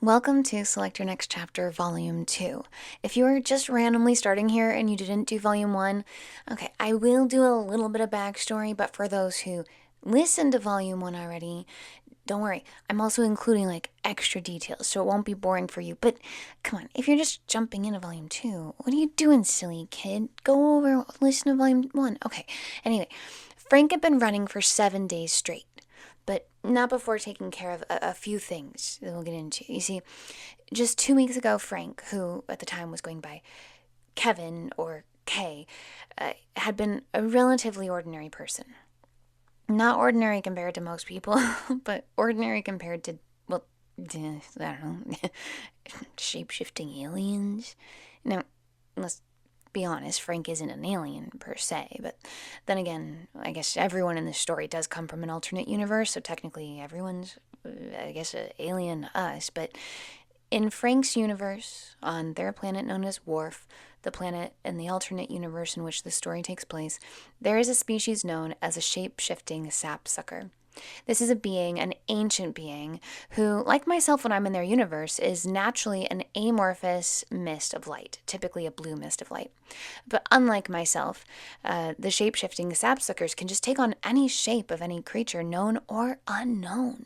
Welcome to Select Your Next Chapter, Volume 2. If you're just randomly starting here and you didn't do Volume 1, okay, I will do a little bit of backstory, but for those who listened to Volume 1 already, don't worry, I'm also including extra details, so it won't be boring for you. But come on, if you're just jumping into Volume 2, what are you doing, silly kid? Go over, listen to Volume 1. Okay, anyway, Frank had been running for 7 days straight, but not before taking care of a few things that we'll get into. You see, just 2 weeks ago, Frank, who at the time was going by Kevin or Kay, had been a relatively ordinary person. Not ordinary compared to most people, but ordinary compared to, well, I don't know, shape-shifting aliens. Now, let's be honest, Frank isn't an alien per se, but then again, I guess everyone in this story does come from an alternate universe, so technically everyone's, I guess, an alien to us. But in Frank's universe, on their planet known as Worf, the planet in the alternate universe in which the story takes place, there is a species known as a shape-shifting sapsucker. This is a being, an ancient being, who, like myself when I'm in their universe, is naturally an amorphous mist of light, typically a blue mist of light. But unlike myself, the shape-shifting sapsuckers can just take on any shape of any creature, known or unknown.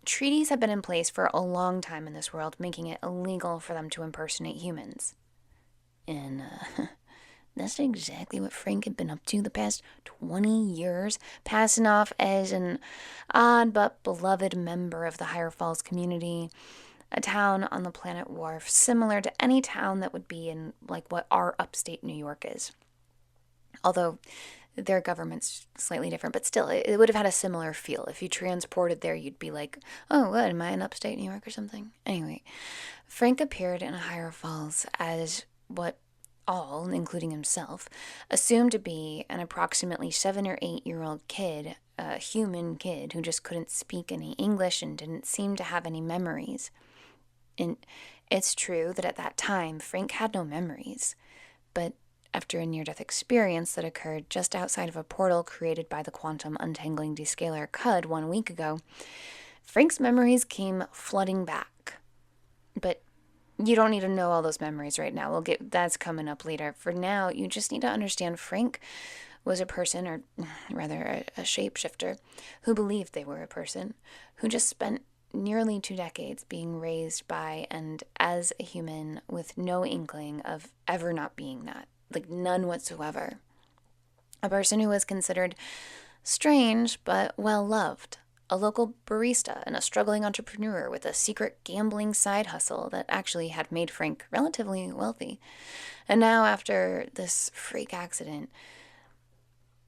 Treaties have been in place for a long time in this world, making it illegal for them to impersonate humans. And that's exactly what Frank had been up to the past 20 years, passing off as an odd but beloved member of the Higher Falls community, a town on the planet Worf, similar to any town that would be in what our upstate New York is. Although their government's slightly different, but still, it would have had a similar feel. If you transported there, you'd be like, oh, what, am I in upstate New York or something? Anyway, Frank appeared in Higher Falls as what all, including himself, assumed to be an approximately 7 or 8-year-old kid, a human kid who just couldn't speak any English and didn't seem to have any memories. And it's true that at that time, Frank had no memories, but after a near-death experience that occurred just outside of a portal created by the quantum untangling descaler Cud 1 week ago, Frank's memories came flooding back. But you don't need to know all those memories right now. That's coming up later. For now, you just need to understand Frank was a person, or rather a shapeshifter, who believed they were a person, who just spent nearly 2 decades being raised by and as a human with no inkling of ever not being that. None whatsoever. A person who was considered strange but well-loved. A local barista and a struggling entrepreneur with a secret gambling side hustle that actually had made Frank relatively wealthy. And now, after this freak accident,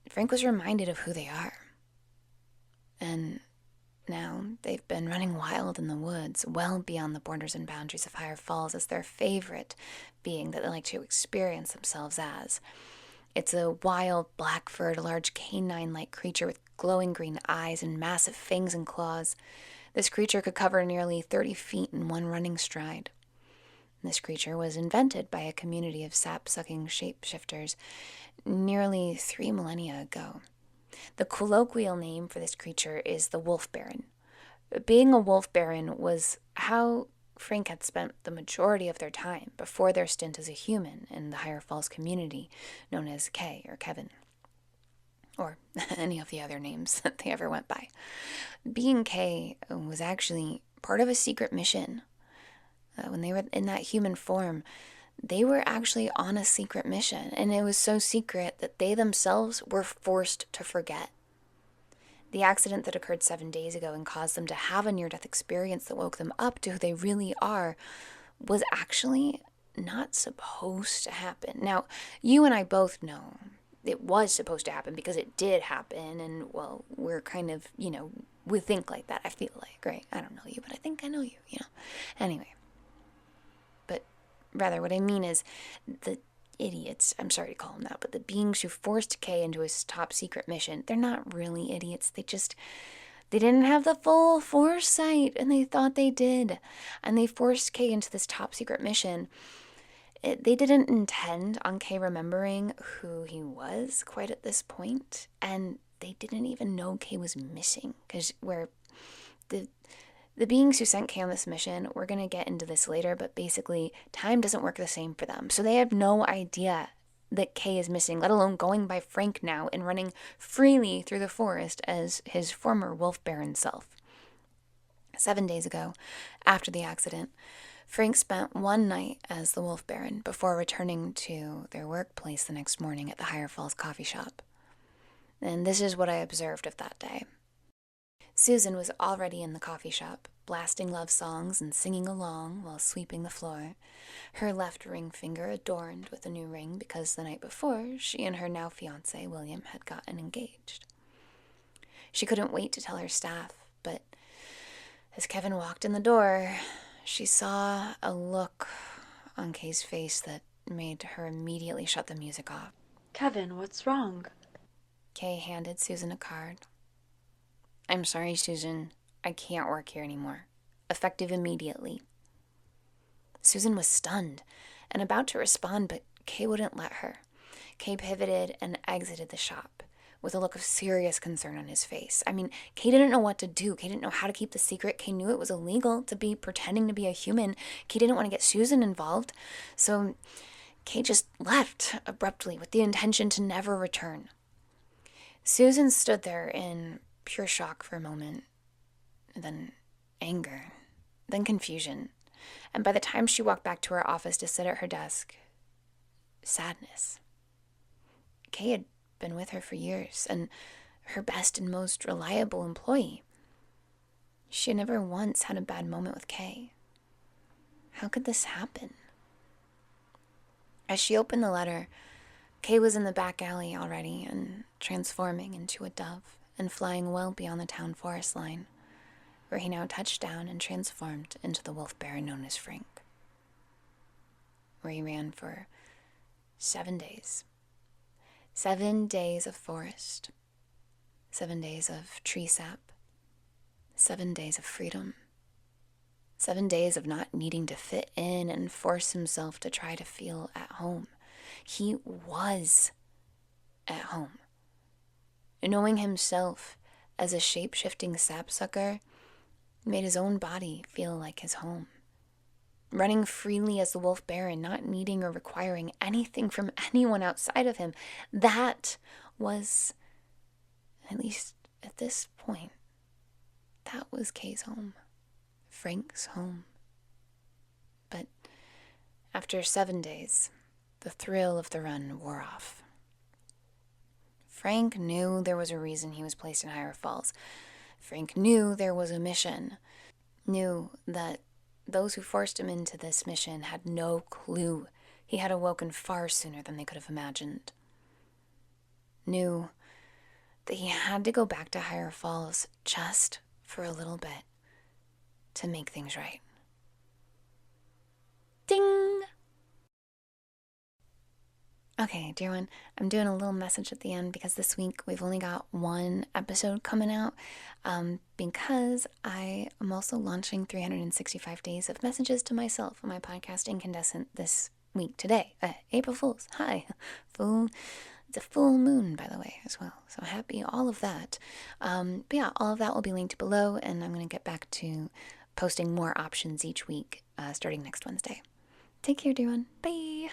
Frank was reminded of who they are. And now they've been running wild in the woods, well beyond the borders and boundaries of Higher Falls, as their favorite being that they like to experience themselves as. It's a wild, black-furred, large canine-like creature with glowing green eyes and massive fangs and claws. This creature could cover nearly 30 feet in one running stride. This creature was invented by a community of sap-sucking shapeshifters nearly 3 millennia ago. The colloquial name for this creature is the Wolf Baron. Being a Wolf Baron was how Frank had spent the majority of their time before their stint as a human in the Higher Falls community known as Kay or Kevin, or any of the other names that they ever went by. Being Kay was actually part of a secret mission. When they were in that human form, they were actually on a secret mission, and it was so secret that they themselves were forced to forget. The accident that occurred 7 days ago and caused them to have a near-death experience that woke them up to who they really are was actually not supposed to happen. Now, you and I both know it was supposed to happen because it did happen, and, well, we're kind of, we think like that, I feel like, right? I don't know you, but I think I know you, Anyway. But rather, what I mean is the idiots, I'm sorry to call them that, but the beings who forced Kay into his top secret mission, they're not really idiots. They didn't have the full foresight, and they thought they did. And they forced Kay into this top secret mission. They didn't intend on Kay remembering who he was quite at this point, and they didn't even know Kay was missing, because where the The beings who sent Kay on this mission, we're going to get into this later, but basically time doesn't work the same for them. So they have no idea that Kay is missing, let alone going by Frank now and running freely through the forest as his former wolf baron self. 7 days ago, after the accident, Frank spent one night as the wolf baron before returning to their workplace the next morning at the Higher Falls coffee shop. And this is what I observed of that day. Susan was already in the coffee shop, blasting love songs and singing along while sweeping the floor, her left ring finger adorned with a new ring because the night before, she and her now fiancé, William, had gotten engaged. She couldn't wait to tell her staff, but as Kevin walked in the door, she saw a look on Kay's face that made her immediately shut the music off. Kevin, what's wrong? Kay handed Susan a card. I'm sorry, Susan. I can't work here anymore. Effective immediately. Susan was stunned and about to respond, but Kay wouldn't let her. Kay pivoted and exited the shop with a look of serious concern on his face. I mean, Kay didn't know what to do. Kay didn't know how to keep the secret. Kay knew it was illegal to be pretending to be a human. Kay didn't want to get Susan involved. So Kay just left abruptly with the intention to never return. Susan stood there in pure shock for a moment, then anger, then confusion. And by the time she walked back to her office to sit at her desk, sadness. Kay had been with her for years and her best and most reliable employee. She had never once had a bad moment with Kay. How could this happen? As she opened the letter, Kay was in the back alley already and transforming into a dove and flying well beyond the town forest line, where he now touched down and transformed into the wolf baron known as Frank, where he ran for 7 days. 7 days of forest, 7 days of tree sap, 7 days of freedom, 7 days of not needing to fit in and force himself to try to feel at home. He was at home. Knowing himself as a shape-shifting sapsucker made his own body feel like his home. Running freely as the wolf baron, not needing or requiring anything from anyone outside of him, that was, at least at this point, that was Kay's home. Frank's home. But after 7 days, the thrill of the run wore off. Frank knew there was a reason he was placed in Higher Falls. Frank knew there was a mission. Knew that those who forced him into this mission had no clue he had awoken far sooner than they could have imagined. Knew that he had to go back to Higher Falls just for a little bit to make things right. Ding! Okay, dear one, I'm doing a little message at the end because this week we've only got one episode coming out because I am also launching 365 days of messages to myself on my podcast Incandescent this week today. April Fool's. Hi. It's a full moon, by the way, as well. So happy all of that. But yeah, all of that will be linked below, and I'm going to get back to posting more options each week starting next Wednesday. Take care, dear one. Bye.